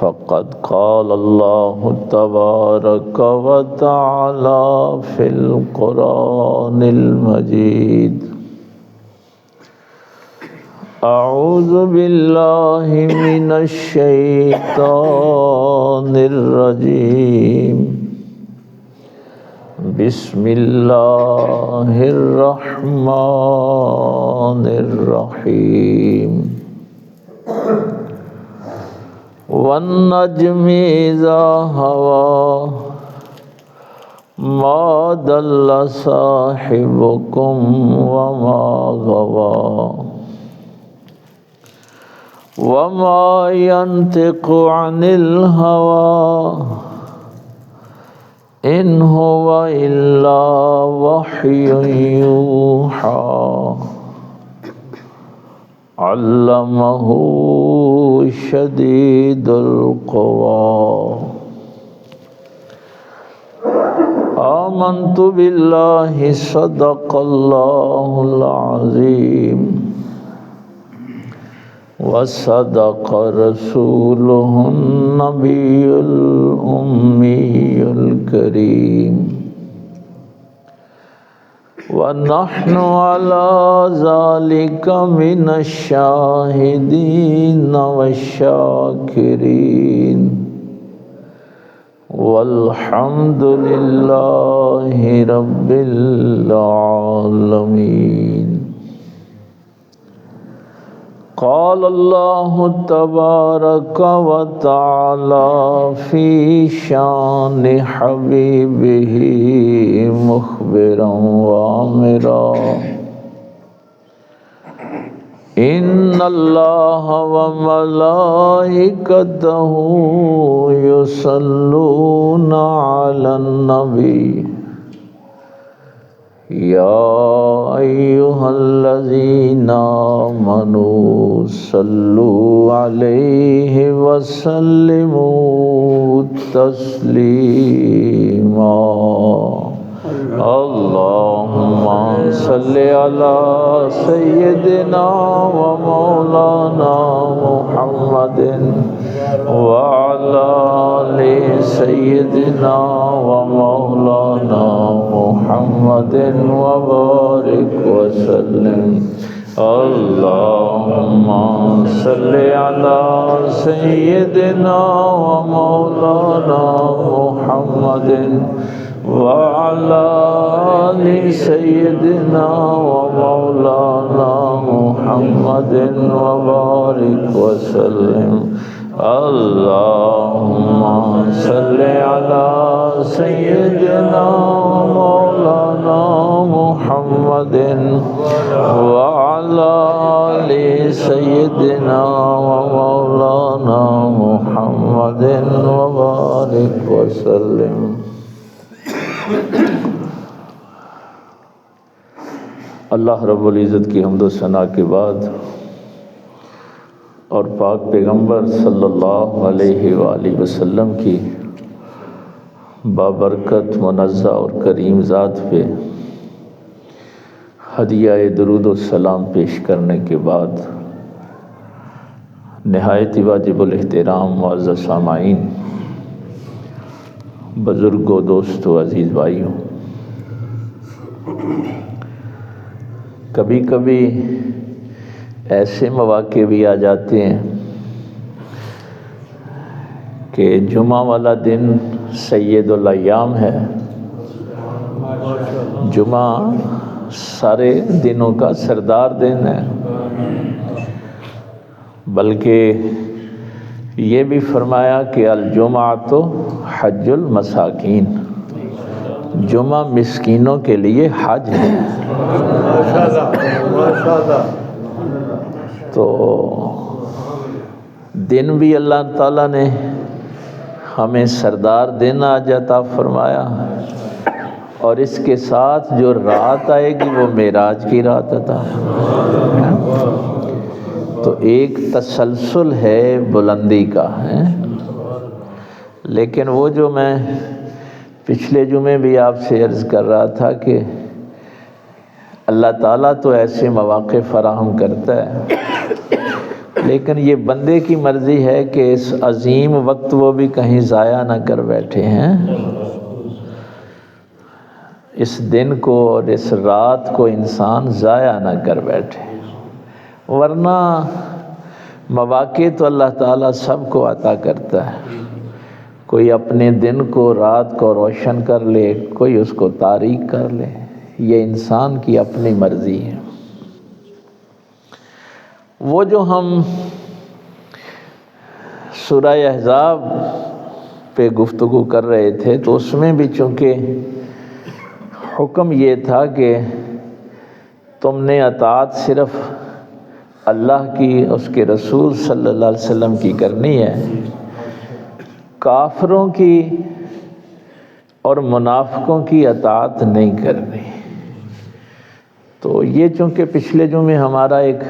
فقد قال الله تبارك وتعالى في القرآن المجيد أعوذ بالله من الشيطان الرجيم بسم الله الرحمن الرحيم والنجم إذا هوى ما ضل صاحبكم وما غوى وما ينطق عن الهوى إن هو إلا وحي يوحى علمه شديد القوى آمنت بالله صدق الله العظيم وصدق رسوله النبي الأمي الكريم ونحن على ذلك من الشاهدين والشاكرين والحمد لله رب العالمين قال الله تبارك وتعالى في شان حبيبه مخبرا وآمرا إن الله وملائكته يصلون على النبي يا أيها الذين آمنوا صلوا عليه وسلموا تسليما اللهم صل على سيدنا ومولانا محمد وعلى آل سيدنا ومولانا محمد وبارك وسلم اللهم صل على سيدنا ومولانا محمد وعلى آل سيدنا ومولانا محمد وبارك وسلم اللهم صل على سيدنا ومولانا محمد وعلى آل سيدنا ومولانا محمد وبارك وسلم اللہ رب العزت کی حمد و ثنا کے بعد اور پاک پیغمبر صلی اللہ علیہ وآلہ وسلم کی بابرکت منزہ اور کریم ذات پہ ہدیہ درود و سلام پیش کرنے کے بعد نہایت واجب الاحترام معزز سامعین، بزرگوں، دوستوں، عزیز بھائیوں، کبھی کبھی ایسے مواقع بھی آ جاتے ہیں کہ جمعہ والا دن سید الایام ہے۔ جمعہ سارے دنوں کا سردار دن ہے، بلکہ یہ بھی فرمایا کہ الجمعۃ حج المساکین، جمعہ مسکینوں کے لیے حج ہے۔ تو دن بھی اللہ تعالیٰ نے ہمیں سردار دن آج عطا فرمایا، اور اس کے ساتھ جو رات آئے گی وہ معراج کی رات عطا۔ تو ایک تسلسل ہے بلندی کا ہے، لیکن وہ جو میں پچھلے جمعے بھی آپ سے عرض کر رہا تھا کہ اللہ تعالیٰ تو ایسے مواقع فراہم کرتا ہے لیکن یہ بندے کی مرضی ہے کہ اس عظیم وقت وہ بھی کہیں ضائع نہ کر بیٹھے ہیں، اس دن کو اور اس رات کو انسان ضائع نہ کر بیٹھے، ورنہ مواقع تو اللہ تعالیٰ سب کو عطا کرتا ہے، کوئی اپنے دن کو رات کو روشن کر لے، کوئی اس کو تاریک کر لے، یہ انسان کی اپنی مرضی ہے۔ وہ جو ہم سورہ احزاب پہ گفتگو کر رہے تھے تو اس میں بھی چونکہ حکم یہ تھا کہ تم نے اطاعت صرف اللہ کی، اس کے رسول صلی اللہ علیہ وسلم کی کرنی ہے، کافروں کی اور منافقوں کی اطاعت نہیں کرنی۔ تو یہ چونکہ پچھلے جمعے ہمارا ایک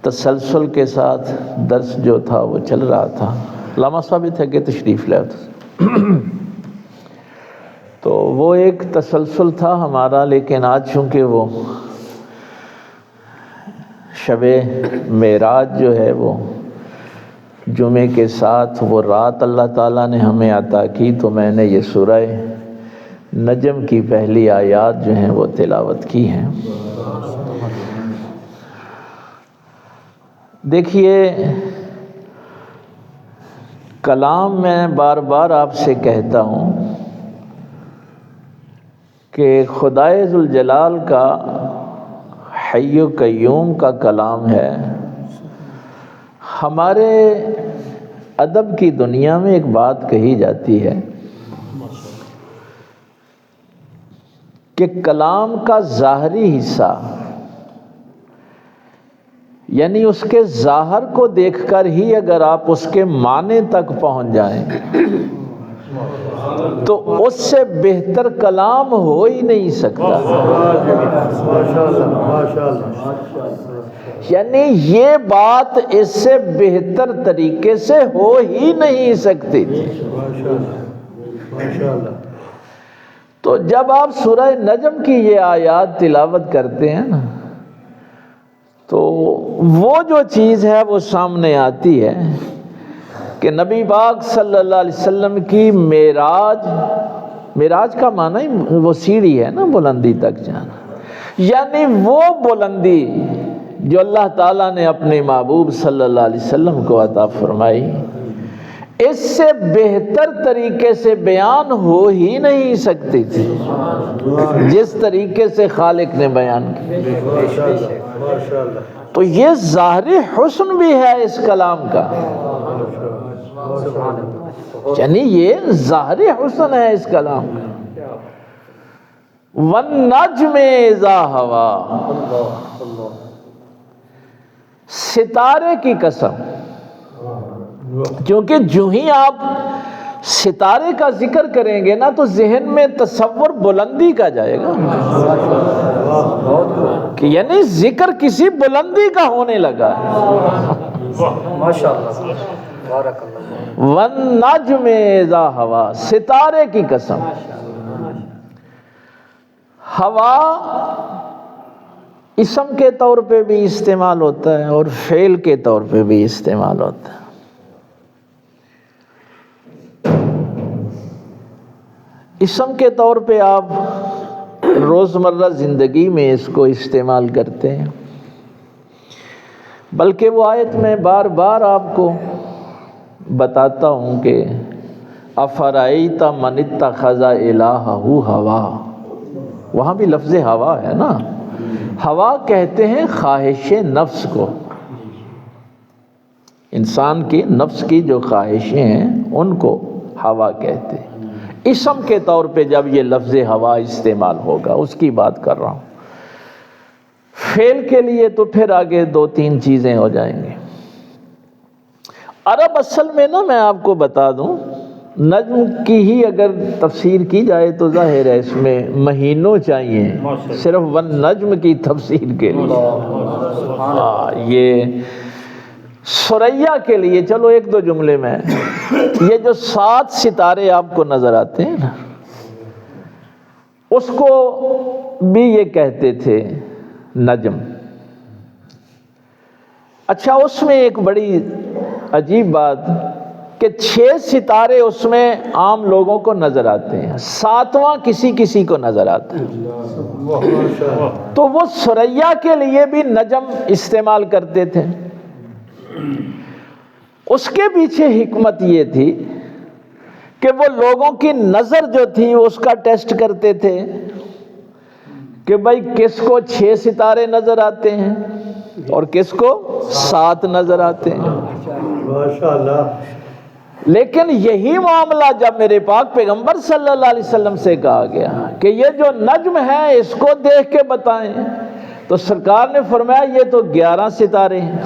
تسلسل کے ساتھ درس جو تھا وہ چل رہا تھا، علامہ ثابت ہے کہ تشریف لے تو وہ ایک تسلسل تھا ہمارا، لیکن آج چونکہ وہ شب معراج جو ہے وہ جمعے کے ساتھ وہ رات اللہ تعالیٰ نے ہمیں عطا کی، تو میں نے یہ سورہ نجم کی پہلی آیات جو ہیں وہ تلاوت کی ہیں۔ دیکھیے، کلام میں بار بار آپ سے کہتا ہوں کہ خدائے ذوالجلال کا حی و قیوم کا کلام ہے۔ ہمارے ادب کی دنیا میں ایک بات کہی جاتی ہے کہ کلام کا ظاہری حصہ، یعنی اس کے ظاہر کو دیکھ کر ہی اگر آپ اس کے معنی تک پہنچ جائیں تو اس سے بہتر کلام ہو ہی نہیں سکتا۔ یعنی یہ بات اس سے بہتر طریقے سے ہو ہی نہیں سکتی تھی۔ تو جب آپ سورہ نجم کی یہ آیات تلاوت کرتے ہیں نا تو وہ جو چیز ہے وہ سامنے آتی ہے کہ نبی پاک صلی اللہ علیہ وسلم کی معراج کا معنی وہ سیڑھی ہے نا، بلندی تک جانا، یعنی وہ بلندی جو اللہ تعالیٰ نے اپنے محبوب صلی اللہ علیہ وسلم کو عطا فرمائی، اس سے بہتر طریقے سے بیان ہو ہی نہیں سکتی تھی جس طریقے سے خالق نے بیان کی۔ تو یہ ظاہری حسن بھی ہے اس کلام کا، یعنی یہ ظاہری حسن ہے اس کلام کا۔ وَالنَّجْمِ اِذَا هَوَىٰ، ستارے کی قسم، کیونکہ جو ہی آپ ستارے کا ذکر کریں گے نا تو ذہن میں تصور بلندی کا جائے گا، کہ یعنی ذکر کسی بلندی کا ہونے لگا ہے۔ وَالنَّجْمِ اِذَا هَوَىٰ، ستارے کی قسم۔ ہوا اسم کے طور پہ بھی استعمال ہوتا ہے اور فعل کے طور پہ بھی استعمال ہوتا ہے۔ اسم کے طور پہ آپ روزمرہ زندگی میں اس کو استعمال کرتے ہیں، بلکہ وہ آیت میں بار بار آپ کو بتاتا ہوں کہ افرائیت من اتخذ الہہ ہوا، وہاں بھی لفظ ہوا ہے نا۔ ہوا کہتے ہیں خواہش نفس کو، انسان کی نفس کی جو خواہشیں ہیں ان کو ہوا کہتے ہیں۔ اسم کے طور پہ جب یہ لفظ ہوا استعمال ہوگا اس کی بات کر رہا ہوں۔ فعل کے لیے تو پھر آگے دو تین چیزیں ہو جائیں گے۔ عرب اصل میں نا میں آپ کو بتا دوں، نجم کی ہی اگر تفسیر کی جائے تو ظاہر ہے اس میں مہینوں چاہیے صرف والنجم کی تفسیر کے لیے۔ یہ ثریا کے لیے چلو ایک دو جملے میں، یہ جو 7 ستارے آپ کو نظر آتے ہیں نا اس کو بھی یہ کہتے تھے نجم۔ اچھا اس میں ایک بڑی عجیب بات کہ 6 ستارے اس میں عام لوگوں کو نظر آتے ہیں، 7واں کسی کسی کو نظر آتا ہے۔ تو وہ ثریا کے لیے بھی نجم استعمال کرتے تھے۔ اس کے پیچھے حکمت یہ تھی کہ وہ لوگوں کی نظر جو تھی اس کا ٹیسٹ کرتے تھے کہ بھائی کس کو 6 ستارے نظر آتے ہیں اور کس کو 7 نظر آتے ہیں۔ ماشاءاللہ۔ لیکن یہی معاملہ جب میرے پاک پیغمبر صلی اللہ علیہ وسلم سے کہا گیا کہ یہ جو نجم ہے اس کو دیکھ کے بتائیں، تو سرکار نے فرمایا یہ تو 11 ستارے ہیں۔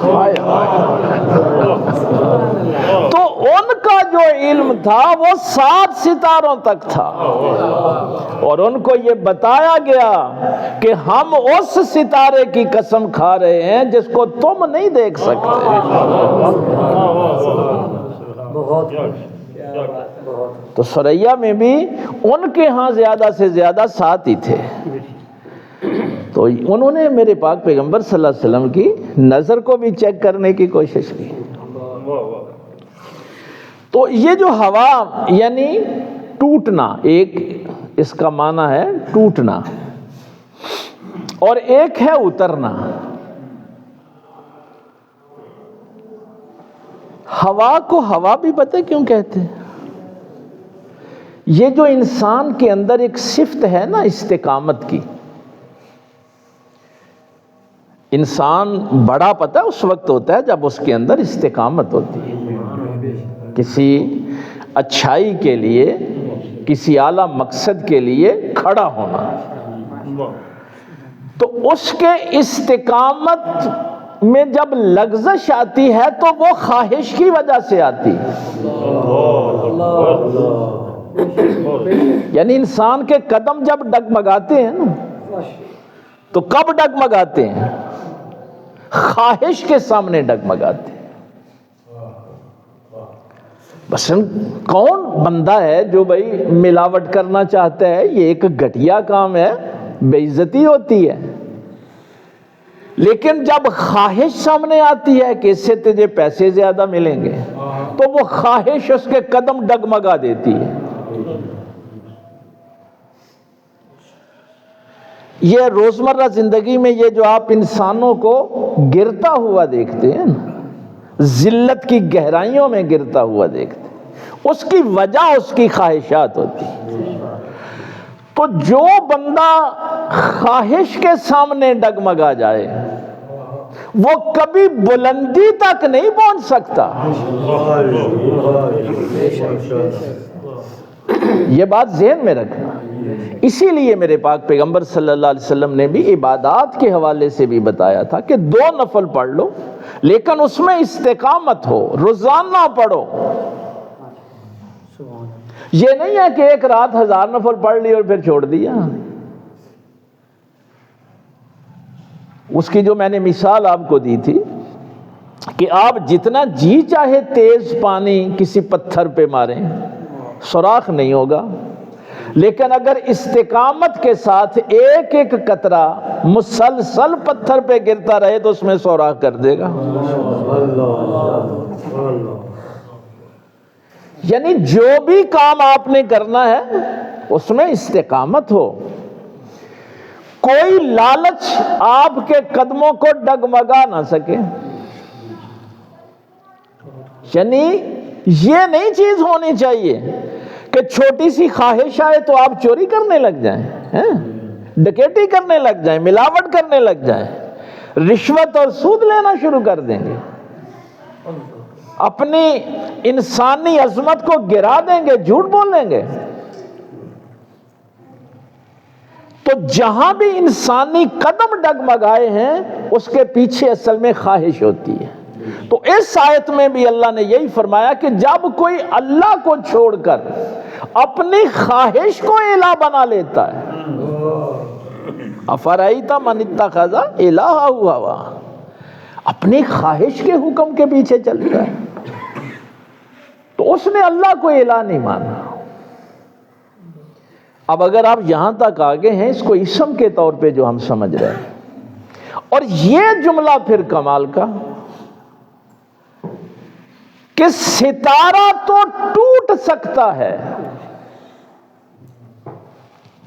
تو ان کا جو علم تھا وہ 7 ستاروں تک تھا، اور ان کو یہ بتایا گیا کہ ہم اس ستارے کی قسم کھا رہے ہیں جس کو تم نہیں دیکھ سکتے۔ تو ثریا میں بھی ان کے ہاں زیادہ سے زیادہ 7 ہی تھے۔ تو انہوں نے میرے پاک پیغمبر صلی اللہ علیہ وسلم کی نظر کو بھی چیک کرنے کی کوشش کی۔ تو یہ جو ہوا یعنی ٹوٹنا، ایک اس کا معنی ہے ٹوٹنا اور ایک ہے اترنا۔ ہوا کو ہوا بھی پتہ کیوں کہتے ہیں؟ یہ جو انسان کے اندر ایک صفت ہے نا استقامت کی، انسان بڑا پتہ اس وقت ہوتا ہے جب اس کے اندر استقامت ہوتی ہے، کسی اچھائی کے لیے، کسی اعلیٰ مقصد کے لیے کھڑا ہونا۔ تو اس کے استقامت میں جب لغزش آتی ہے تو وہ خواہش کی وجہ سے آتی ہے۔ یعنی انسان کے قدم جب ڈگمگاتے ہیں نا، تو کب ڈگمگاتے ہیں؟ خواہش کے سامنے ڈگمگاتے ہیں۔ بس کون بندہ ہے جو بھائی ملاوٹ کرنا چاہتا ہے؟ یہ ایک گھٹیا کام ہے، بے عزتی ہوتی ہے۔ لیکن جب خواہش سامنے آتی ہے کہ اس سے تجھے پیسے زیادہ ملیں گے، تو وہ خواہش اس کے قدم ڈگمگا دیتی ہے۔ یہ روزمرہ زندگی میں یہ جو آپ انسانوں کو گرتا ہوا دیکھتے ہیں نا، ذلت کی گہرائیوں میں گرتا ہوا دیکھتے ہیں، اس کی وجہ اس کی خواہشات ہوتی ہیں۔ تو جو بندہ خواہش کے سامنے ڈگمگا جائے وہ کبھی بلندی تک نہیں پہنچ سکتا۔ یہ بات ذہن میں رکھنا۔ اسی لیے میرے پاک پیغمبر صلی اللہ علیہ وسلم نے بھی عبادات کے حوالے سے بھی بتایا تھا کہ 2 نفل پڑھ لو لیکن اس میں استقامت ہو، روزانہ پڑھو۔ یہ نہیں ہے کہ ایک رات 1000 نفل پڑھ لی اور پھر چھوڑ دیا۔ اس کی جو میں نے مثال آپ کو دی تھی کہ آپ جتنا جی چاہے تیز پانی کسی پتھر پہ ماریں، سوراخ نہیں ہوگا، لیکن اگر استقامت کے ساتھ ایک ایک قطرہ مسلسل پتھر پہ گرتا رہے تو اس میں سوراخ کر دے گا۔ یعنی جو بھی کام آپ نے کرنا ہے اس میں استقامت ہو، کوئی لالچ آپ کے قدموں کو ڈگمگا نہ سکے۔ یعنی یہ نئی چیز ہونی چاہیے کہ چھوٹی سی خواہش آئے تو آپ چوری کرنے لگ جائیں، ڈکیٹی کرنے لگ جائیں، ملاوٹ کرنے لگ جائیں، رشوت اور سود لینا شروع کر دیں گے، اپنی انسانی عظمت کو گرا دیں گے، جھوٹ بول لیں گے۔ تو جہاں بھی انسانی قدم ڈگمگائے ہیں اس کے پیچھے اصل میں خواہش ہوتی ہے۔ تو اس آیت میں بھی اللہ نے یہی فرمایا کہ جب کوئی اللہ کو چھوڑ کر اپنی خواہش کو الہ بنا لیتا ہے، افرائیت من اتخذ الہہ ہوا، اپنی خواہش کے حکم کے پیچھے چلتا ہے، تو اس نے اللہ کو الہ نہیں مانا۔ اب اگر آپ یہاں تک آگے ہیں، اس کو اسم کے طور پہ جو ہم سمجھ رہے ہیں، اور یہ جملہ پھر کمال کا کہ ستارہ تو ٹوٹ سکتا ہے،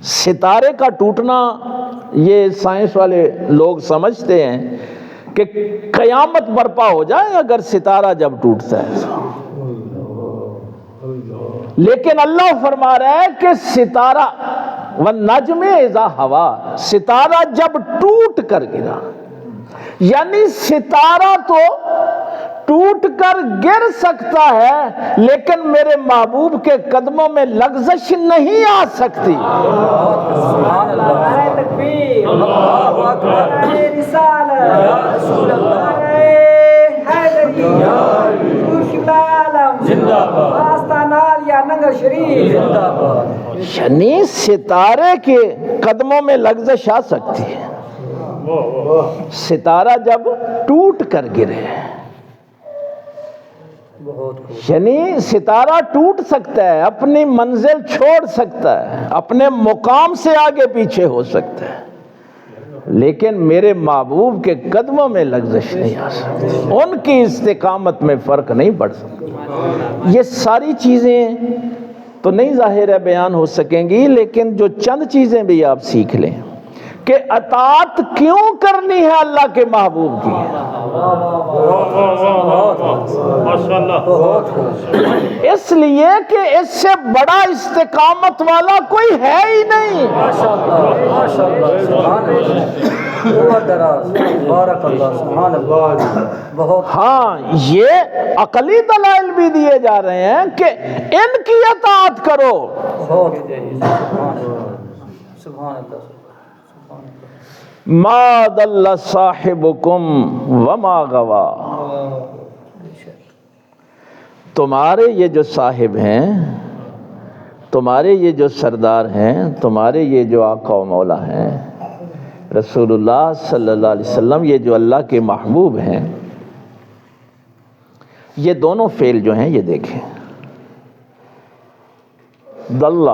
ستارے کا ٹوٹنا یہ سائنس والے لوگ سمجھتے ہیں کہ قیامت برپا ہو جائے اگر ستارہ جب ٹوٹتا ہے، لیکن اللہ فرما رہا ہے کہ ستارہ والنجم اذا ہوا، ستارہ جب ٹوٹ کر گرا، یعنی ستارہ تو ٹوٹ کر گر سکتا ہے لیکن میرے محبوب کے قدموں میں لغزش نہیں آ سکتی۔ سبحان اللہ، نعرہ تکبیر، اللہ اکبر، نعرہ رسالت، یا رسول اللہ، نعرہ حیدری، شکر عالم، زندہ باد، آستانہ یا ننگر شریف، زندہ باد۔ یعنی ستارے کے قدموں میں لغزش آ سکتی ہے ستارہ جب ٹوٹ کر گرے، یعنی ستارہ ٹوٹ سکتا ہے، اپنی منزل چھوڑ سکتا ہے، اپنے مقام سے آگے پیچھے ہو سکتا ہے، لیکن میرے محبوب کے قدموں میں لغزش نہیں آ سکتی، ان کی استقامت میں فرق نہیں پڑ سکتا۔ یہ ساری چیزیں تو نہیں ظاہر ہے بیان ہو سکیں گی، لیکن جو چند چیزیں بھی آپ سیکھ لیں کہ اطاعت کیوں کرنی ہے اللہ کے محبوب کی، اس لیے کہ اس سے بڑا استقامت والا کوئی ہے ہی نہیں۔ ہاں، یہ عقلی دلائل بھی دیے جا رہے ہیں کہ ان کی اطاعت کرو۔ ما ضل صاحبکم وما غوا، تمہارے یہ جو صاحب ہیں، تمہارے یہ جو سردار ہیں، تمہارے یہ جو آقا و مولا ہیں رسول اللہ صلی اللہ علیہ وسلم، یہ جو اللہ کے محبوب ہیں، یہ دونوں فعل جو ہیں یہ دیکھیں، ضلّ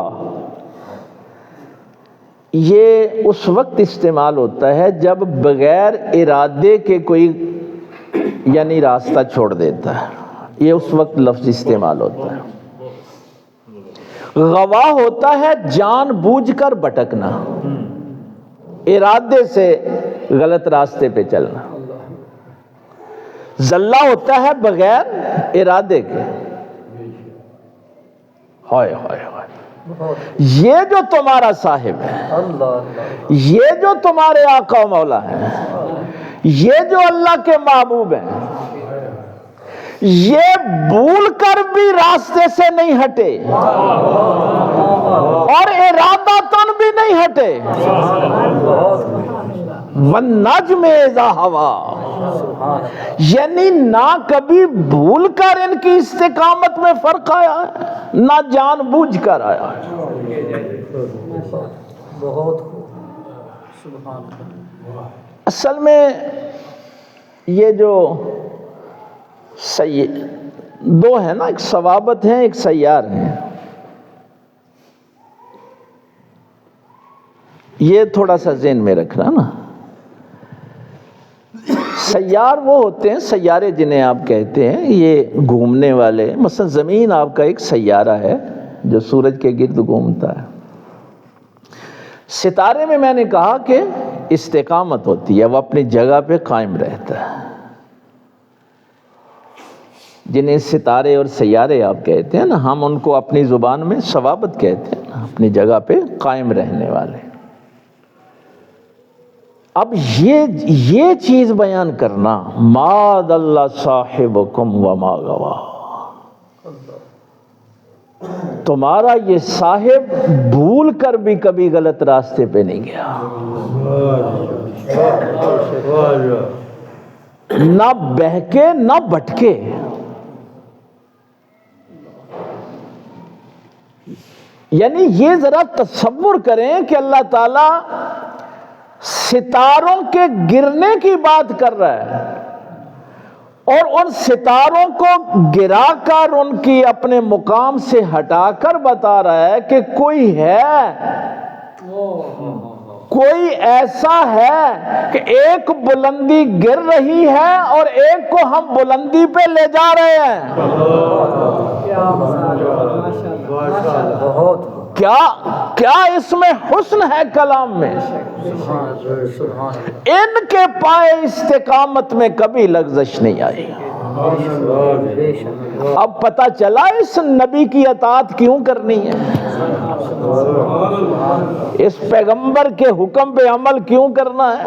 یہ اس وقت استعمال ہوتا ہے جب بغیر ارادے کے کوئی یعنی راستہ چھوڑ دیتا ہے، یہ اس وقت لفظ استعمال ہوتا ہے۔ غوا ہوتا ہے جان بوجھ کر بھٹکنا، ارادے سے غلط راستے پہ چلنا۔ ضلع ہوتا ہے بغیر ارادے کے۔ ہائے ہائے ہائے، یہ جو تمہارا صاحب ہے، یہ جو تمہارے آقا و مولا ہیں، یہ جو اللہ کے محبوب ہیں، یہ بھول کر بھی راستے سے نہیں ہٹے اور ارادتاً بھی نہیں ہٹے۔ وَالنَّجْمِ إِذَا هَوَىٰ، یعنی نہ کبھی بھول کر ان کی استقامت میں فرق آیا ہے، نہ جان بوجھ کر آیا ہے۔ اصل میں یہ جو دو ہیں نا، ایک ثوابت ہیں ایک سیار ہیں، یہ تھوڑا سا ذہن میں رکھنا نا۔ سیار وہ ہوتے ہیں، سیارے جنہیں آپ کہتے ہیں، یہ گھومنے والے، مثلا زمین آپ کا ایک سیارہ ہے جو سورج کے گرد گھومتا ہے۔ ستارے میں میں نے کہا کہ استقامت ہوتی ہے، وہ اپنی جگہ پہ قائم رہتا ہے، جنہیں ستارے اور سیارے آپ کہتے ہیں نا، ہم ان کو اپنی زبان میں ثوابت کہتے ہیں نا، اپنی جگہ پہ قائم رہنے والے۔ اب یہ چیز بیان کرنا، ما ضل صاحبکم وما غوا، تمہارا یہ صاحب بھول کر بھی کبھی غلط راستے پہ نہیں گیا، نہ بہکے نہ بھٹکے۔ یعنی یہ ذرا تصور کریں کہ اللہ تعالیٰ ستاروں کے گرنے کی بات کر رہا ہے اور ان ستاروں کو گرا کر ان کی اپنے مقام سے ہٹا کر بتا رہا ہے کہ کوئی ہے کوئی ایسا ہے کہ ایک بلندی گر رہی ہے اور ایک کو ہم بلندی پہ لے جا رہے ہیں؟ کیا اس میں حسن ہے کلام میں؟ ان کے پائے استقامت میں کبھی لغزش نہیں آئی۔ اب پتہ چلا اس نبی کی اطاعت کیوں کرنی ہے، اس پیغمبر کے حکم پہ عمل کیوں کرنا ہے،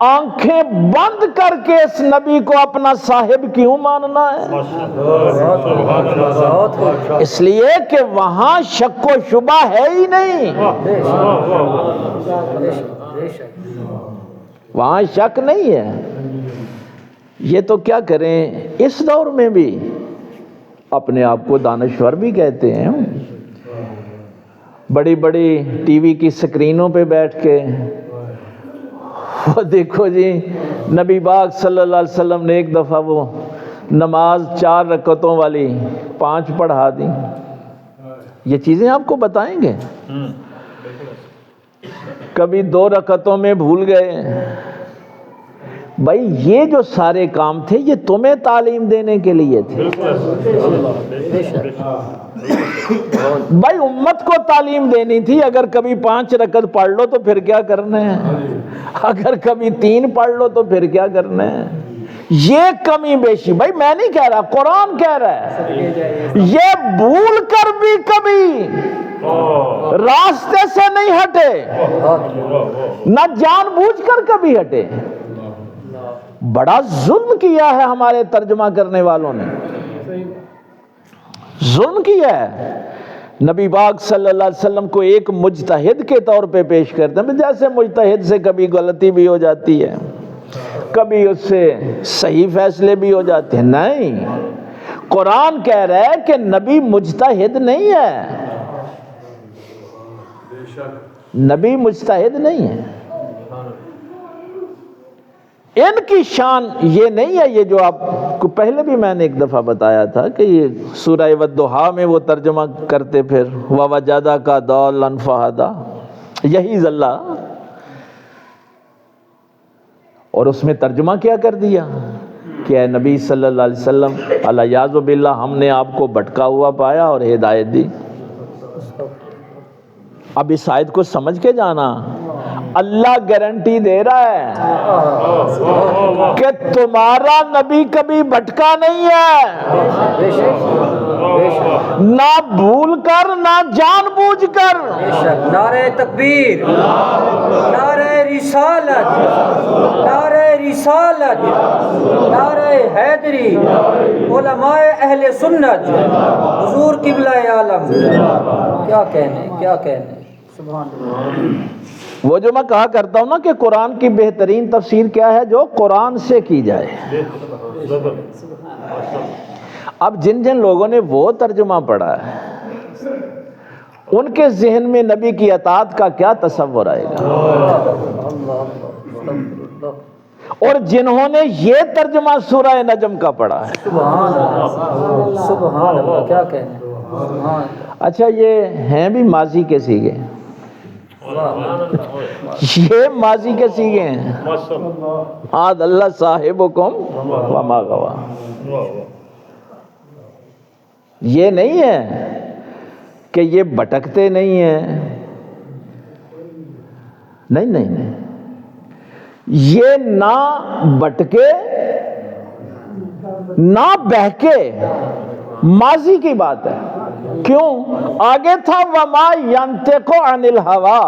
آنکھیں بند کر کے اس نبی کو اپنا صاحب کیوں ماننا ہے؟ اس لیے کہ وہاں شک و شبہ ہے ہی نہیں، وہاں شک نہیں ہے۔ یہ تو کیا کریں، اس دور میں بھی اپنے آپ کو دانشور بھی کہتے ہیں، بڑی بڑی ٹی وی کی سکرینوں پہ بیٹھ کے وہ دیکھو جی نبی پاک صلی اللہ علیہ وسلم نے ایک دفعہ وہ نماز 4 رکعتوں والی 5 پڑھا دی۔ یہ چیزیں آپ کو بتائیں گے، کبھی 2 رکعتوں میں بھول گئے۔ بھائی یہ جو سارے کام تھے یہ تمہیں تعلیم دینے کے لیے تھے، بھائی امت کو تعلیم دینی تھی۔ اگر کبھی 5 رکعت پڑھ لو تو پھر کیا کرنا ہے، اگر کبھی 3 پڑھ لو تو پھر کیا کرنا ہے۔ یہ کمی بیشی بھائی میں نہیں کہہ رہا، قرآن کہہ رہا ہے، یہ بھول کر بھی کبھی راستے سے نہیں ہٹے، نہ جان بوجھ کر کبھی ہٹے۔ بڑا ظلم کیا ہے ہمارے ترجمہ کرنے والوں نے، ظلم کیا ہے۔ نبی پاک صلی اللہ علیہ وسلم کو ایک مجتہد کے طور پہ پیش کرتے ہیں، جیسے مجتہد سے کبھی غلطی بھی ہو جاتی ہے، کبھی اس سے صحیح فیصلے بھی ہو جاتے ہیں۔ نہیں، قرآن کہہ رہا ہے کہ نبی مجتہد نہیں ہے، نبی مجتہد نہیں ہے۔ ان کی شان یہ نہیں ہے، یہ جو آپ کو پہلے بھی میں نے ایک دفعہ بتایا تھا کہ یہ سورہ والضحیٰ میں وہ ترجمہ کرتے پھر وَوَجَدَكَ ضَالًّا فَہَدَىٰ، یہی ذلہ، اور اس میں ترجمہ کیا کر دیا کہ اے نبی صلی اللہ علیہ وسلم الیاذ باللہ ہم نے آپ کو بھٹکا ہوا پایا اور ہدایت دی۔ اب اس آیت کو سمجھ کے جانا، اللہ گارنٹی دے رہا ہے کہ تمہارا نبی کبھی بھٹکا نہیں ہے، نہ بھول کر نہ جان بوجھ کر۔ نعرہ تکبیر، نعرہ رسالت، نعرہ رسالت، نعرہ حیدری، علماء اہل سنت، حضور قبلہ عالم، کیا کہنے، کیا کہنے، سبحان اللہ۔ وہ جو میں کہا کرتا ہوں نا کہ قرآن کی بہترین تفسیر کیا ہے، جو قرآن سے کی جائے۔ اب جن جن لوگوں نے وہ ترجمہ پڑھا ہے ان کے ذہن میں نبی کی اطاعت کا کیا تصور آئے گا، اور جنہوں نے یہ ترجمہ سورہ نجم کا پڑھا ہے، سبحان اللہ، سبحان اللہ، کیا کہنے، سبحان اللہ۔ اچھا یہ ہیں بھی ماضی کے سیغے، یہ ماضی کے سیغے ہیں، آد اللہ صاحبکم وما غوا، یہ نہیں ہے کہ یہ بھٹکتے نہیں ہیں، نہیں نہیں نہیں، یہ نہ بھٹکے نہ بہکے، ماضی کی بات ہے۔ کیوں؟ آگے تھا وما ینطق عن الہوا،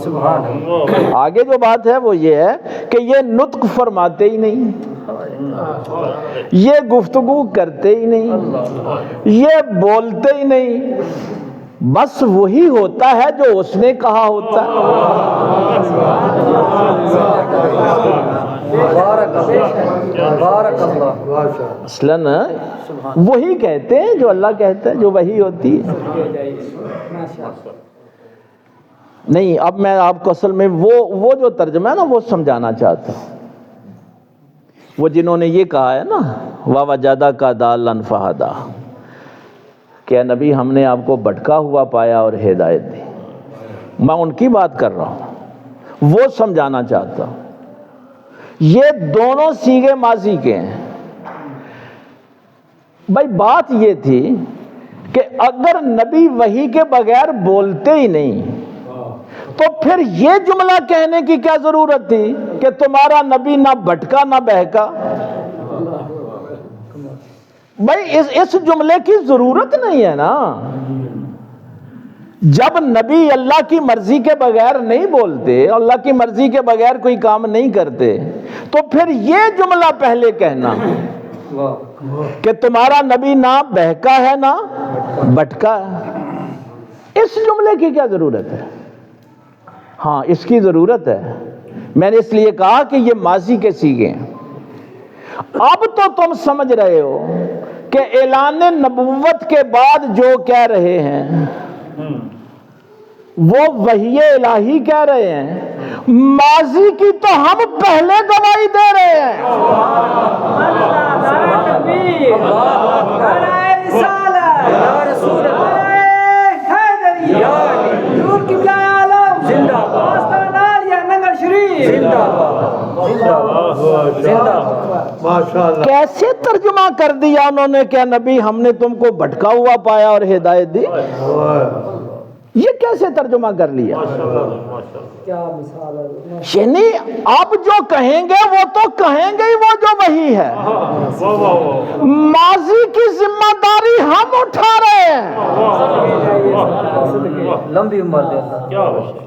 سبحان اللہ۔ آگے جو بات ہے وہ یہ ہے کہ یہ نطق فرماتے ہی نہیں، یہ گفتگو کرتے ہی نہیں، یہ بولتے ہی نہیں، بس وہی ہوتا ہے جو اس نے کہا ہوتا ہے۔ اصلاً وہی کہتے ہیں جو اللہ کہتا ہے، جو وہی ہوتی ہے۔ نہیں، اب میں آپ کو اصل میں وہ جو ترجمہ ہے نا وہ سمجھانا چاہتا ہوں، وہ جنہوں نے یہ کہا ہے نا وَوَجَدَكَ ضَالًّا فَہَدَىٰ، کہ اے نبی ہم نے آپ کو بھٹکا ہوا پایا اور ہدایت دی. میں ان کی بات کر رہا ہوں، وہ سمجھانا چاہتا ہوں. یہ دونوں صیغے ماضی کے ہیں. بھائی بات یہ تھی کہ اگر نبی وحی کے بغیر بولتے ہی نہیں تو پھر یہ جملہ کہنے کی کیا ضرورت تھی کہ تمہارا نبی نہ بھٹکا نہ بہکا؟ بھائی اس جملے کی ضرورت نہیں ہے نا. جب نبی اللہ کی مرضی کے بغیر نہیں بولتے، اللہ کی مرضی کے بغیر کوئی کام نہیں کرتے، تو پھر یہ جملہ پہلے کہنا کہ تمہارا نبی نہ بہکا ہے نہ بھٹکا ہے، اس جملے کی کیا ضرورت ہے؟ ہاں اس کی ضرورت ہے. میں نے اس لیے کہا کہ یہ ماضی کے صیغے ہیں. اب تو تم سمجھ رہے ہو کہ اعلان نبوت کے بعد جو کہہ رہے ہیں وہ وحی الہی کہہ رہے ہیں، ماضی کی تو ہم پہلے گواہی دے رہے ہیں. نعرہ تکبیر، نعرہ رسالت، یا رسول اللہ، حیدری، حضور قبلہ عالم زندہ باد، آستانہ عالیہ ننگل شریف زندہ باد، زندہ باد، زندہ باد. ماشاءاللہ. کیسے ترجمہ کر دیا انہوں نے کہ نبی ہم نے تم کو بھٹکا ہوا پایا اور ہدایت دی؟ یہ کیسے ترجمہ کر لیا؟ کیا مثال ہے. یعنی آپ جو کہیں گے وہ تو کہیں گے ہی وہ جو وہی ہے، ماضی کی ذمہ داری ہم اٹھا رہے ہیں. لمبی عمر دے اللہ.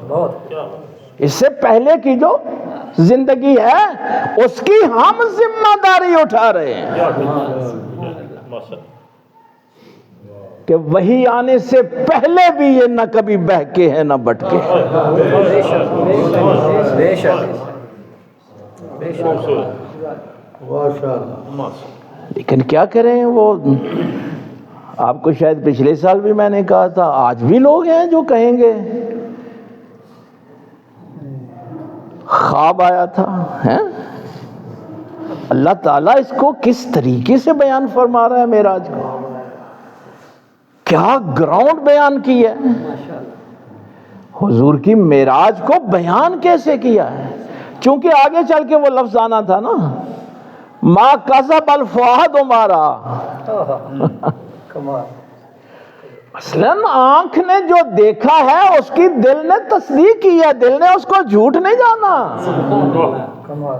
بہت اس سے پہلے کی جو زندگی ہے اس کی ہم ذمہ داری اٹھا رہے ہیں کہ وہی آنے سے پہلے بھی یہ نہ کبھی بہکے ہیں نہ بھٹکے. بے شک بے شک. ماشاءاللہ. لیکن کیا کریں، وہ آپ کو شاید پچھلے سال بھی میں نے کہا تھا، آج بھی لوگ ہیں جو کہیں گے خواب آیا تھا. اللہ تعالیٰ اس کو کس طریقے سے بیان فرما رہا ہے معراج کو، کیا گراؤنڈ بیان کیا ہے، حضور کی معراج کو بیان کیسے کیا ہے. چونکہ آگے چل کے وہ لفظ آنا تھا نا، ما کذب الفؤاد ما رأى. کمال. مثلاً آنکھ نے جو دیکھا ہے اس کی دل نے تصدیق کی ہے، دل نے اس کو جھوٹ نہیں جانا. کمال.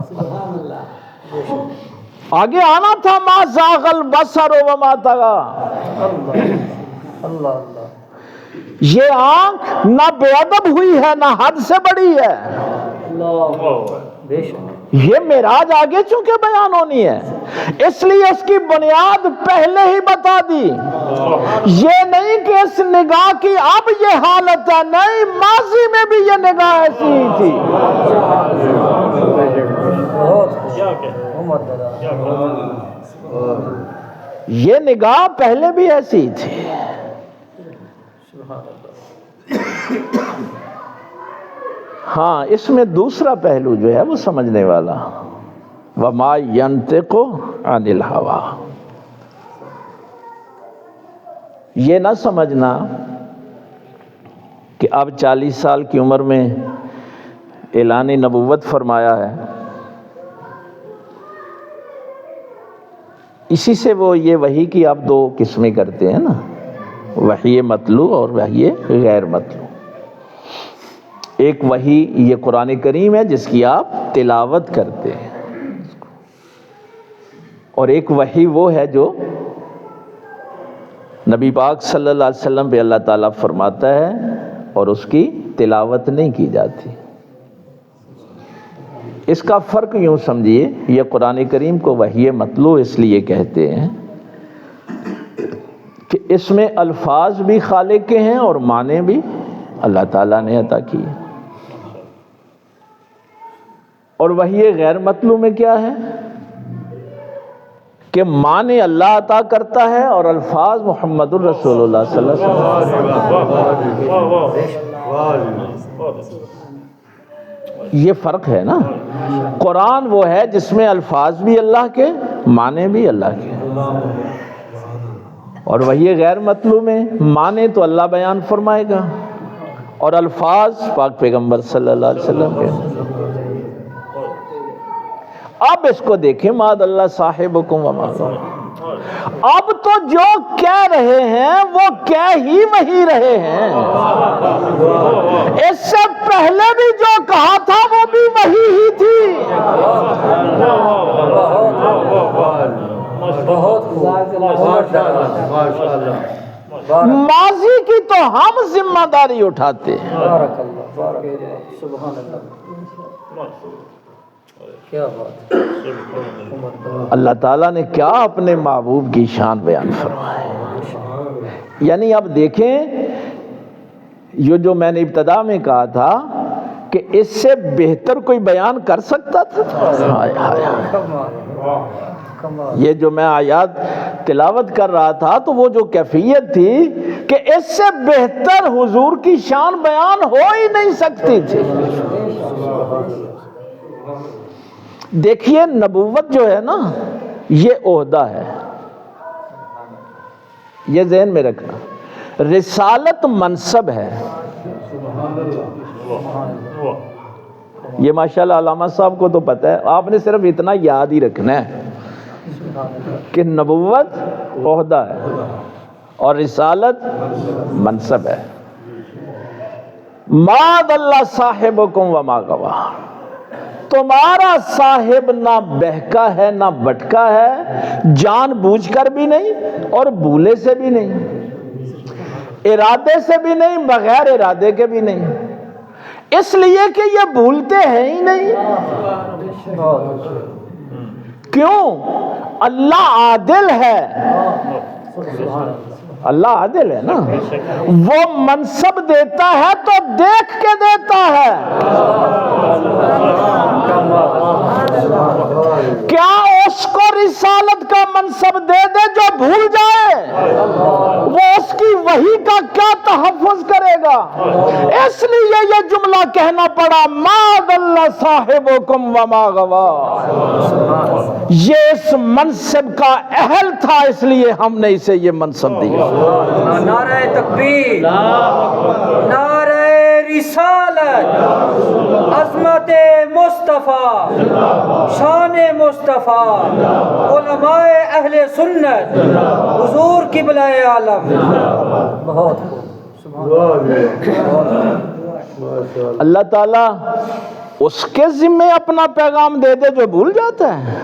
آگے آنا تھا ما زاغ البصر وما طغى. اللہ اللہ. یہ آنکھ نہ بے ادب ہوئی ہے نہ حد سے بڑی ہے. اللہ. بے شک. یہ معراج آگے چونکہ بیان ہونی ہے اس لیے اس کی بنیاد پہلے ہی بتا دی. یہ نہیں کہ اس نگاہ کی اب یہ حالت ہے، نہیں، ماضی میں بھی یہ نگاہ ایسی ہی تھی. یہ نگاہ پہلے بھی ایسی ہی تھی. ہاں اس میں دوسرا پہلو جو ہے وہ سمجھنے والا، وَمَا يَنْطِقُ عَنِ الْهَوَىٰ. یہ نہ سمجھنا کہ اب 40 سال کی عمر میں اعلان نبوت فرمایا ہے، اسی سے وہ یہ وحی کی آپ دو قسمیں کرتے ہیں نا، وحی مطلوع اور وحی غیر مطلوع. ایک وحی یہ قرآن کریم ہے جس کی آپ تلاوت کرتے ہیں، اور ایک وحی وہ ہے جو نبی پاک صلی اللہ علیہ وسلم پہ اللہ تعالیٰ فرماتا ہے اور اس کی تلاوت نہیں کی جاتی. اس کا فرق یوں سمجھیے، یہ قرآن کریم کو وحی مطلوع اس لیے کہتے ہیں کہ اس میں الفاظ بھی خالق کے ہیں اور معنی بھی اللہ تعالیٰ نے عطا کی. اور وحی غیر مطلوع میں کیا ہے کہ معنی اللہ عطا کرتا ہے اور الفاظ محمد الرسول اللہ صلی اللہ علیہ وسلم. یہ فرق ہے نا. قرآن وہ ہے جس میں الفاظ بھی اللہ کے، معنی بھی اللہ کے، اور وہی غیر مطلوب ہے، مانے تو اللہ بیان فرمائے گا اور الفاظ پاک پیغمبر صلی اللہ علیہ وسلم کے۔ اب اس کو دیکھیں، ماد اللہ صاحبکم وما غوا۔ اب تو جو کہہ رہے ہیں وہ کہہ ہی وہی رہے ہیں، اس سے پہلے بھی جو کہا تھا وہ بھی وہی ہی تھی۔ ماضی کی تو ہم ذمہ داری اٹھاتے ہیں۔ اللہ تعالیٰ نے کیا اپنے محبوب کی شان بیان فرمائی۔ یعنی اب دیکھیں، یہ جو میں نے ابتدا میں کہا تھا کہ اس سے بہتر کوئی بیان کر سکتا تھا؟ یہ جو میں آیات تلاوت کر رہا تھا تو وہ جو کیفیت تھی کہ اس سے بہتر حضور کی شان بیان ہو ہی نہیں سکتی تھی۔ دیکھیے، نبوت جو ہے نا، یہ عہدہ ہے، یہ ذہن میں رکھنا۔ رسالت منصب ہے۔ یہ ماشاءاللہ علامہ صاحب کو تو پتہ ہے، آپ نے صرف اتنا یاد ہی رکھنا ہے کہ نبوت عہدہ ہے اور رسالت منصب ہے۔ ماد اللہ صاحبکم وما غوا، تمہارا صاحب نہ بہکا ہے نہ بٹکا ہے، جان بوجھ کر بھی نہیں اور بھولے سے بھی نہیں، ارادے سے بھی نہیں، بغیر ارادے کے بھی نہیں، اس لیے کہ یہ بھولتے ہیں ہی نہیں۔ کیوں؟ اللہ عادل ہے، اللہ عادل ہے نا، وہ منصب دیتا ہے تو دیکھ کے دیتا ہے۔ کیا اس کو رسالت کا منصب دے دے جو بھول جائے؟ وہ اس کی وحی کا کیا تحفظ کرے گا؟ اس لیے یہ جملہ کہنا پڑا، ما ضل صاحبکم وما غوا۔ یہ اس منصب کا اہل تھا، اس لیے ہم نے اسے یہ منصب دیا۔ نعرہ تکبیر، نعرہ رسالت، عظمت مصطفیٰ، شان مصطفیٰ، علماء اہل سنت، حضور قبلہ عالم۔ بہت اللہ تعالیٰ اس کے ذمے اپنا پیغام دے دے جو بھول جاتا ہے۔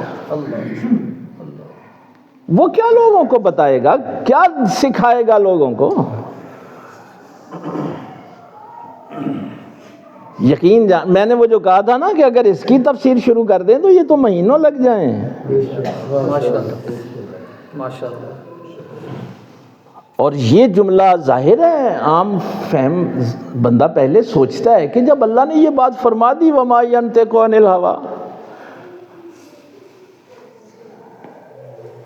وہ کیا لوگوں کو بتائے گا، کیا سکھائے گا لوگوں کو؟ یقین میں نے وہ جو کہا تھا نا کہ اگر اس کی تفسیر شروع کر دیں تو یہ تو مہینوں لگ جائیں۔ ماشاءاللہ۔ اور یہ جملہ ظاہر ہے عام فہم بندہ پہلے سوچتا ہے کہ جب اللہ نے یہ بات فرما دی، وما ینطق عن الہویٰ،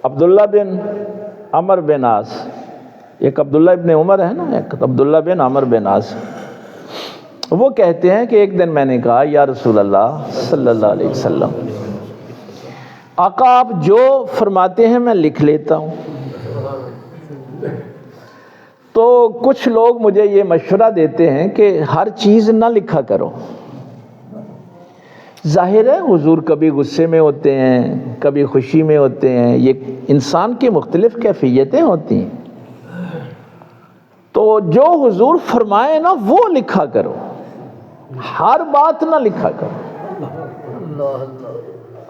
عبداللہ بن عمر بن عاص، ایک عبداللہ ابن عمر ہے نا، ایک عبداللہ بن عمر بن عاص، وہ کہتے ہیں کہ ایک دن میں نے کہا، یا رسول اللہ صلی اللہ علیہ وسلم، آقا آپ جو فرماتے ہیں میں لکھ لیتا ہوں۔ تو کچھ لوگ مجھے یہ مشورہ دیتے ہیں کہ ہر چیز نہ لکھا کرو۔ ظاہر ہے حضور کبھی غصے میں ہوتے ہیں، کبھی خوشی میں ہوتے ہیں، یہ انسان کی مختلف کیفیتیں ہوتی ہیں، تو جو حضور فرمائے نا وہ لکھا کرو، ہر بات نہ لکھا کرو۔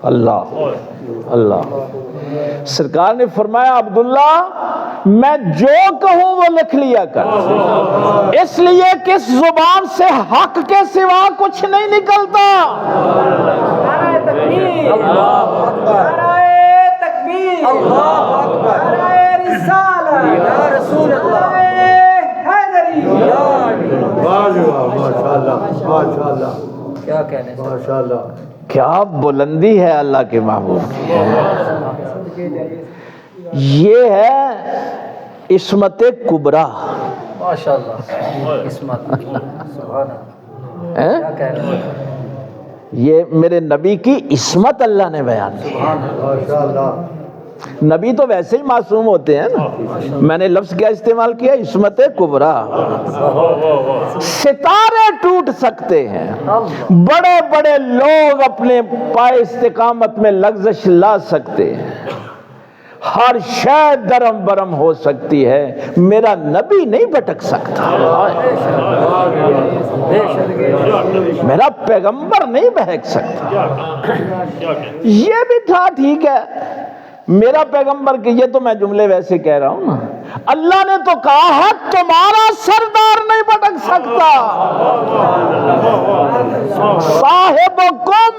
اللہ اللہ سرکار نے فرمایا، عبداللہ میں جو کہوں وہ لکھ لیا کر، اس لیے کہ اس زبان سے حق کے سوا کچھ نہیں نکلتا۔ نعرہ تکبیر، نعرہ تکبیر، نعرہ رسالت، یا رسول اللہ، حیدری۔ ماشاءاللہ، کیا کہنے سے، ماشاءاللہ، کیا بلندی ہے اللہ کے محبوب کی۔ یہ ہے عصمت کبریٰ۔ ماشاءاللہ، عصمت، سبحان اللہ، کیا کہہ رہے ہیں؟ یہ میرے نبی کی عصمت اللہ نے بیان کی۔ نبی تو ویسے ہی معصوم ہوتے ہیں نا. میں نے لفظ کیا استعمال کیا؟ عصمت کبریٰ. ستارے ٹوٹ سکتے ہیں، بڑے بڑے لوگ اپنے پائے استقامت میں لغزش لا سکتے ہیں، ہر شے درم برم ہو سکتی ہے، میرا نبی نہیں بھٹک سکتا، میرا پیغمبر نہیں بہک سکتا. یہ بھی تھا ٹھیک ہے، میرا پیغمبر کہ یہ تو میں جملے ویسے کہہ رہا ہوں نا. اللہ نے تو کہا ہے تمہارا سردار نہیں بھٹک سکتا. صاحبکم،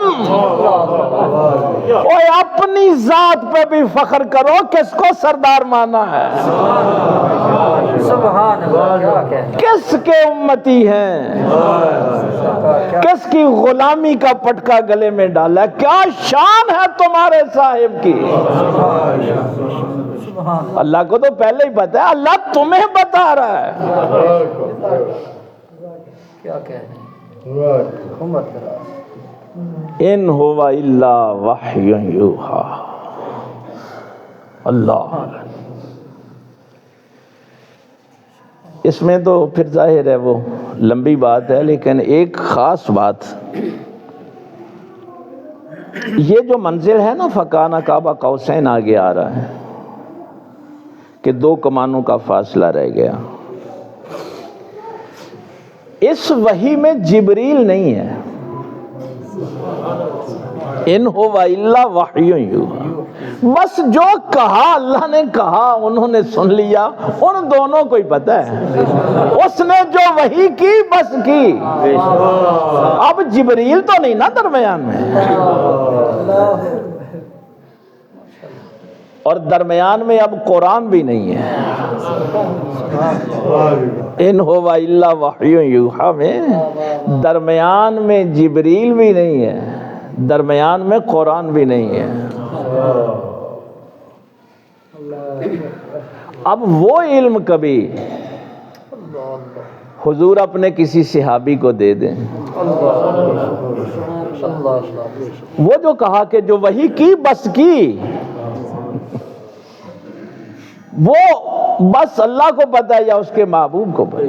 اوے اپنی ذات پہ بھی فخر کرو، کس کو سردار مانا ہے؟ سبحان اللہ. کس کے امتی ہیں؟ کس کی غلامی کا پٹکا گلے میں ڈالا؟ کیا شان ہے تمہارے صاحب کی؟ اللہ کو تو پہلے ہی پتا ہے، اللہ تمہیں بتا رہا ہے. کیا کہنے ان ہوا الا وحی یوحا. اللہ، اس میں تو پھر ظاہر ہے وہ لمبی بات ہے، لیکن ایک خاص بات، یہ جو منزل ہے نا فکانہ قاب قوسین آگے آ رہا ہے کہ 2 کمانوں کا فاصلہ رہ گیا. اس وحی میں جبریل نہیں ہے. ان ہو الا وحی یوحا. بس جو کہا اللہ نے کہا، انہوں نے سن لیا، ان دونوں کو ہی پتہ ہے. اس نے جو وحی کی بس کی. اب جبریل تو نہیں نا درمیان میں، اور درمیان میں اب قرآن بھی نہیں ہے. ان ہو الا وحی یوحا میں درمیان میں جبریل بھی نہیں ہے، درمیان میں قرآن بھی نہیں ہے. اب وہ علم کبھی حضور اپنے کسی صحابی کو دے دیں، وہ جو کہا کہ جو وحی کی بس کی، وہ بس اللہ کو پتہ ہے یا اس کے محبوب کو پتہ.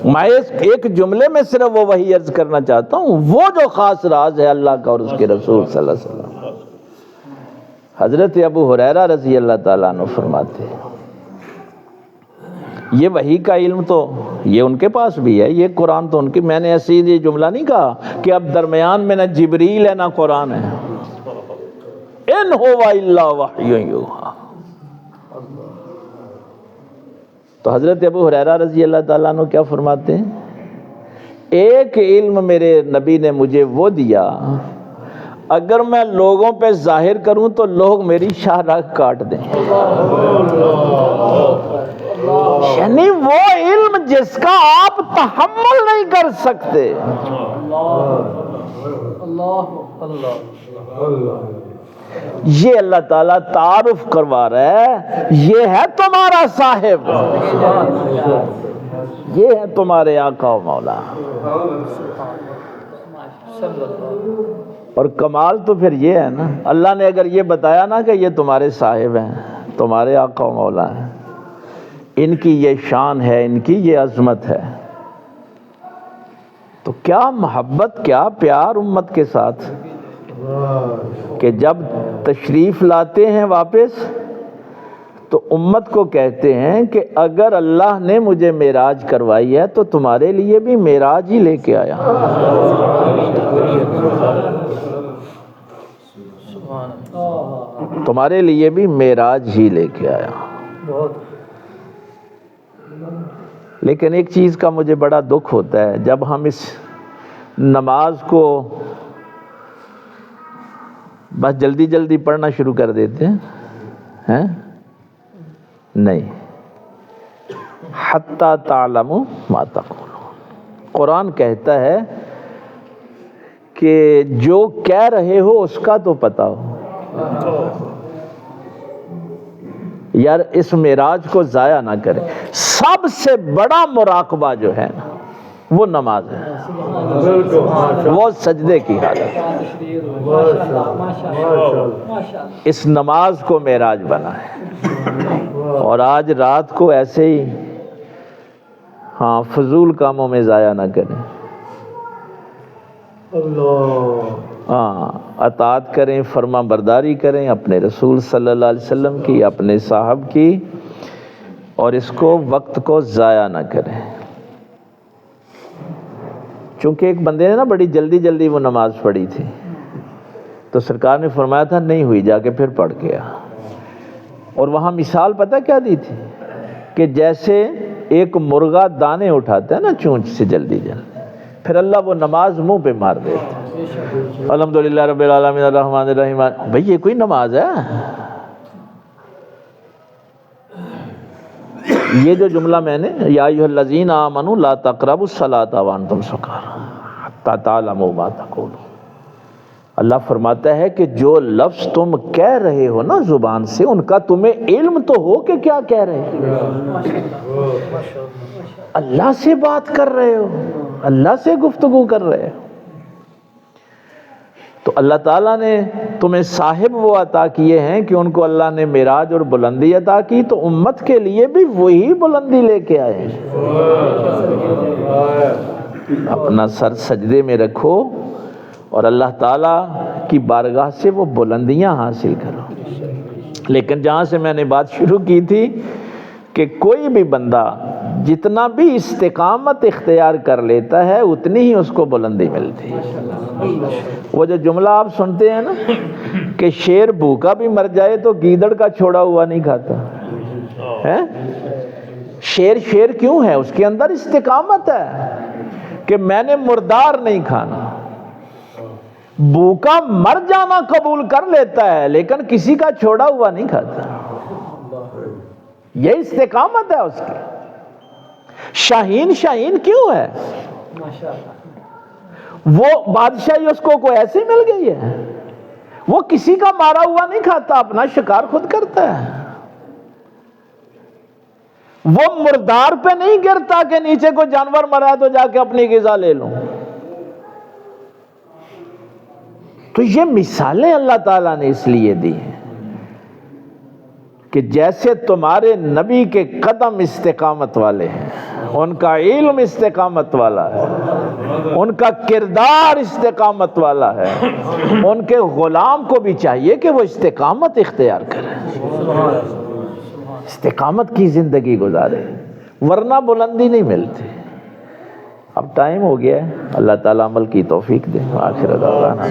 میں ایک جملے میں صرف وہ وحی عرض کرنا چاہتا ہوں، وہ جو خاص راز ہے اللہ کا اور اس کے رسول صلی اللہ علیہ وسلم. حضرت ابو ہریرہ رضی اللہ تعالیٰ عنہ فرماتے ہیں یہ وحی کا علم تو یہ ان کے پاس بھی ہے، یہ قرآن تو ان کی. میں نے ایسی یہ جملہ نہیں کہا کہ اب درمیان میں نہ جبریل ہے نہ قرآن ہے. ان ہو الا وحی یوحا. تو حضرت ابو ہریرہ رضی اللہ تعالیٰ عنہ کیا فرماتے ہیں؟ ایک علم میرے نبی نے مجھے وہ دیا، اگر میں لوگوں پہ ظاہر کروں تو لوگ میری شاہراہ کاٹ دیں. یعنی وہ علم جس کا آپ تحمل نہیں کر سکتے. یہ اللہ تعالیٰ تعارف کروا رہا ہے، یہ ہے تمہارا صاحب، یہ ہے تمہارے آقا و مولا. اور کمال تو پھر یہ ہے نا، اللہ نے اگر یہ بتایا نا کہ یہ تمہارے صاحب ہیں، تمہارے آقا و مولا ہیں، ان کی یہ شان ہے، ان کی یہ عظمت ہے، تو کیا محبت، کیا پیار امت کے ساتھ کہ جب تشریف لاتے ہیں واپس تو امت کو کہتے ہیں کہ اگر اللہ نے مجھے معراج کروائی ہے تو تمہارے لیے بھی معراج ہی لے کے آیا. تمہارے لیے بھی معراج ہی لے کے آیا. لیکن ایک چیز کا مجھے بڑا دکھ ہوتا ہے، جب ہم اس نماز کو بس جلدی جلدی پڑھنا شروع کر دیتے ہیں. نہیں، حتی تعلموا ما تقولون. قرآن کہتا ہے کہ جو کہہ رہے ہو اس کا تو پتہ ہو. یار اس معراج کو ضائع نہ کریں. سب سے بڑا مراقبہ جو ہے نا وہ نماز ہے، وہ سجدے کی حالت ہے۔ اس نماز کو معراج بنا ہے، اور آج رات کو ایسے ہی فضول کاموں میں ضائع نہ کریں، اطاعت کریں، فرما برداری کریں اپنے رسول صلی اللہ علیہ وسلم کی، اپنے صاحب کی، اور اس کو وقت کو ضائع نہ کریں۔ چونکہ ایک بندے نے نا بڑی جلدی جلدی وہ نماز پڑھی تھی، تو سرکار نے فرمایا تھا نہیں ہوئی، جا کے پھر پڑھ کے آ۔ اور وہاں مثال پتہ کیا دی تھی کہ جیسے ایک مرغا دانے اٹھاتا ہے نا چونچ سے جلدی جلدی، پھر اللہ وہ نماز منہ پہ مار دیتا ہے۔ الحمدللہ رب العالمین الرحمن الرحیم، بھئی یہ کوئی نماز ہے؟ یہ جو جملہ میں نے یا ایھا الذین آمنوا لا تقربوا الصلاۃ وانتم سکارى حتی تعلموا ما تقولون، اللہ فرماتا ہے کہ جو لفظ تم کہہ رہے ہو نا زبان سے، ان کا تمہیں علم تو ہو کہ کیا کہہ رہے ہو۔ اللہ سے بات کر رہے ہو، اللہ سے گفتگو کر رہے ہو، تو اللہ تعالیٰ نے تمہیں صاحب وہ عطا کیے ہیں کہ ان کو اللہ نے معراج اور بلندی عطا کی، تو امت کے لیے بھی وہی بلندی لے کے آئے ہیں۔ اپنا سر سجدے میں رکھو اور اللہ تعالیٰ کی بارگاہ سے وہ بلندیاں حاصل کرو۔ لیکن جہاں سے میں نے بات شروع کی تھی کہ کوئی بھی بندہ جتنا بھی استقامت اختیار کر لیتا ہے اتنی ہی اس کو بلندی ملتی ہے۔ وہ جو جملہ آپ سنتے ہیں نا کہ شیر بھوکا بھی مر جائے تو گیدڑ کا چھوڑا ہوا نہیں کھاتا ہے، شیر کیوں ہے؟ اس کے اندر استقامت ہے کہ میں نے مردار نہیں کھانا۔ بھوکا مر جانا قبول کر لیتا ہے لیکن کسی کا چھوڑا ہوا نہیں کھاتا، یہ استقامت ہے اس کی۔ شاہین کیوں ہے؟ وہ بادشاہی اس کو کوئی ایسی مل گئی ہے؟ وہ کسی کا مارا ہوا نہیں کھاتا، اپنا شکار خود کرتا ہے۔ وہ مردار پہ نہیں گرتا کہ نیچے کوئی جانور مرا ہے تو جا کے اپنی غذا لے لوں۔ تو یہ مثالیں اللہ تعالیٰ نے اس لیے دی ہیں کہ جیسے تمہارے نبی کے قدم استقامت والے ہیں، ان کا علم استقامت والا ہے، ان کا کردار استقامت والا ہے، ان کے غلام کو بھی چاہیے کہ وہ استقامت اختیار کرے، استقامت کی زندگی گزارے، ورنہ بلندی نہیں ملتی۔ اب ٹائم ہو گیا ہے، اللہ تعالیٰ عمل کی توفیق دے۔ آخر دعوانا